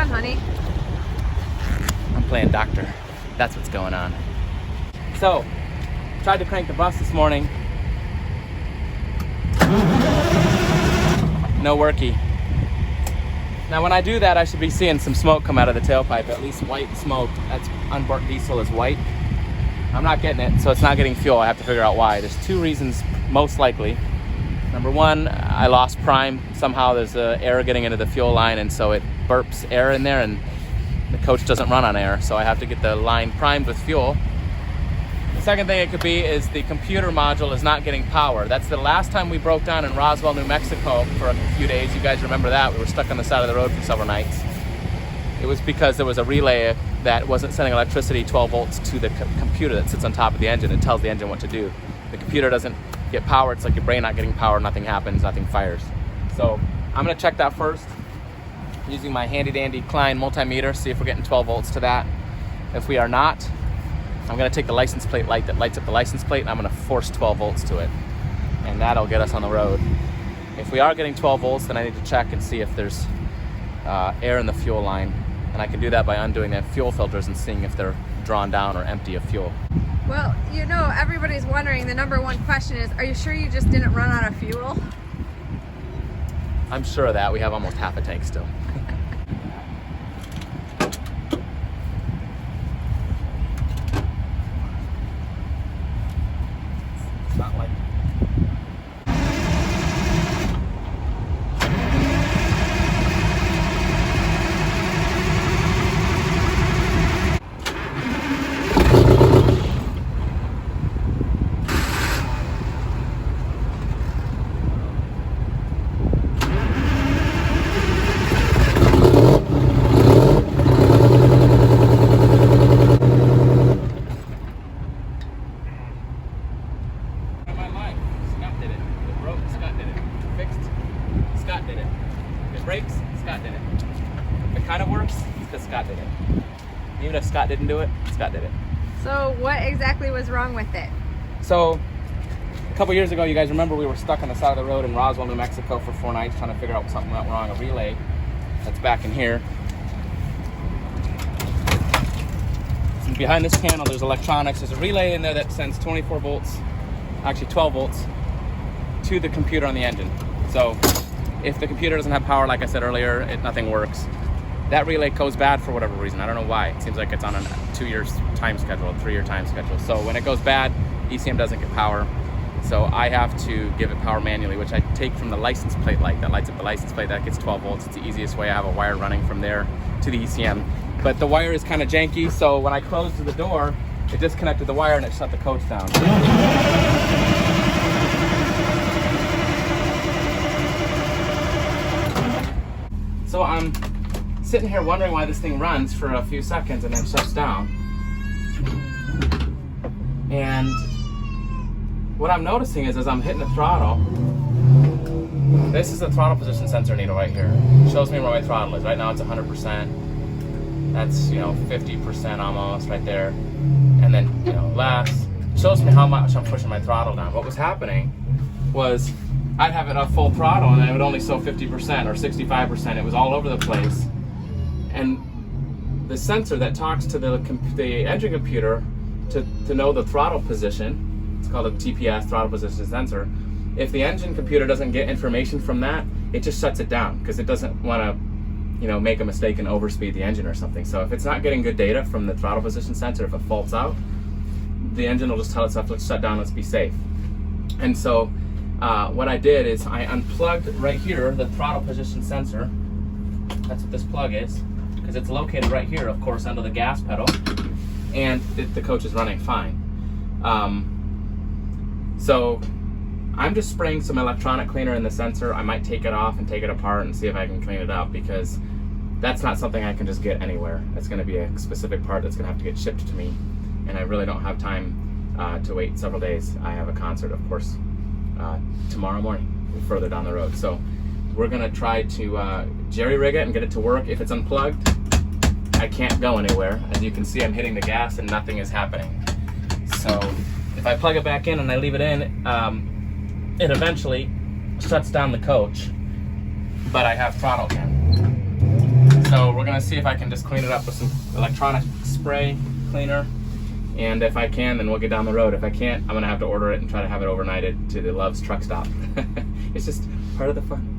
on, honey? I'm playing doctor. That's what's going on. So, tried to crank the bus this morning. No worky. Now when I do that, I should be seeing some smoke come out of the tailpipe, at least white smoke. That's unburnt diesel is white. I'm not getting it, so it's not getting fuel. I have to figure out why. There's two reasons, most likely. Number one, I lost prime. Somehow there's air getting into the fuel line, and so it burps air in there, and the coach doesn't run on air, so I have to get the line primed with fuel. The second thing it could be is the computer module is not getting power. That's the last time we broke down in Roswell, New Mexico for a few days. You guys remember that? We were stuck on the side of the road for several nights. It was because there was a relay that wasn't sending electricity 12 volts to the computer that sits on top of the engine. It tells the engine what to do. The computer doesn't get power. It's like your brain not getting power. Nothing happens. Nothing fires. So I'm going to check that first using my handy dandy Klein multimeter, see if we're getting 12 volts to that. If we are not, I'm going to take the license plate light that lights up the license plate, and I'm going to force 12 volts to it, and that'll get us on the road. If we are getting 12 volts, then I need to check and see if there's air in the fuel line, and I can do that by undoing the fuel filters and seeing if they're drawn down or empty of fuel. Well, you know, everybody's wondering, the number one question is, are you sure you just didn't run out of fuel? I'm sure of that. We have almost half a tank still. Not like even if Scott didn't do it, Scott did it. So what exactly was wrong with it? So a couple years ago, you guys remember we were stuck on the side of the road in Roswell, New Mexico for 4 nights trying to figure out something went wrong, a relay that's back in here. And behind this panel, there's electronics. There's a relay in there that sends 24 volts, actually 12 volts, to the computer on the engine. So if the computer doesn't have power, like I said earlier, nothing works. That relay goes bad for whatever reason. I don't know why. It seems like it's on a 2-year time schedule, a 3-year time schedule. So when it goes bad, ECM doesn't get power. So I have to give it power manually, which I take from the license plate light that lights up the license plate. That gets 12 volts. It's the easiest way. I have a wire running from there to the ECM. But the wire is kind of janky, so when I closed the door, it disconnected the wire and it shut the coach down. So I'm sitting here wondering why this thing runs for a few seconds and then shuts down. And what I'm noticing is as I'm hitting the throttle, this is the throttle position sensor needle right here. It shows me where my throttle is. Right now it's 100%. That's, 50% almost right there. And then, less. It shows me how much I'm pushing my throttle down. What was happening was I'd have it up full throttle and it would only show 50% or 65%. It was all over the place. And the sensor that talks to the engine computer to know the throttle position, it's called a TPS, throttle position sensor. If the engine computer doesn't get information from that, it just shuts it down because it doesn't want to, make a mistake and overspeed the engine or something. So if it's not getting good data from the throttle position sensor, if it faults out, the engine will just tell itself, let's shut down, let's be safe. And so what I did is I unplugged right here the throttle position sensor. That's what this plug is, because it's located right here, of course, under the gas pedal, and the coach is running fine. So I'm just spraying some electronic cleaner in the sensor. I might take it off and take it apart and see if I can clean it up, because that's not something I can just get anywhere. It's going to be a specific part that's going to have to get shipped to me, and I really don't have time to wait several days. I have a concert, of course, tomorrow morning, further down the road. So we're going to try to jerry-rig it and get it to work. If it's unplugged, I can't go anywhere. As you can see, I'm hitting the gas and nothing is happening. So if I plug it back in and I leave it in, it eventually shuts down the coach, but I have throttle again. So we're gonna see if I can just clean it up with some electronic spray cleaner. And if I can, then we'll get down the road. If I can't, I'm gonna have to order it and try to have it overnighted to the Love's truck stop. It's just part of the fun.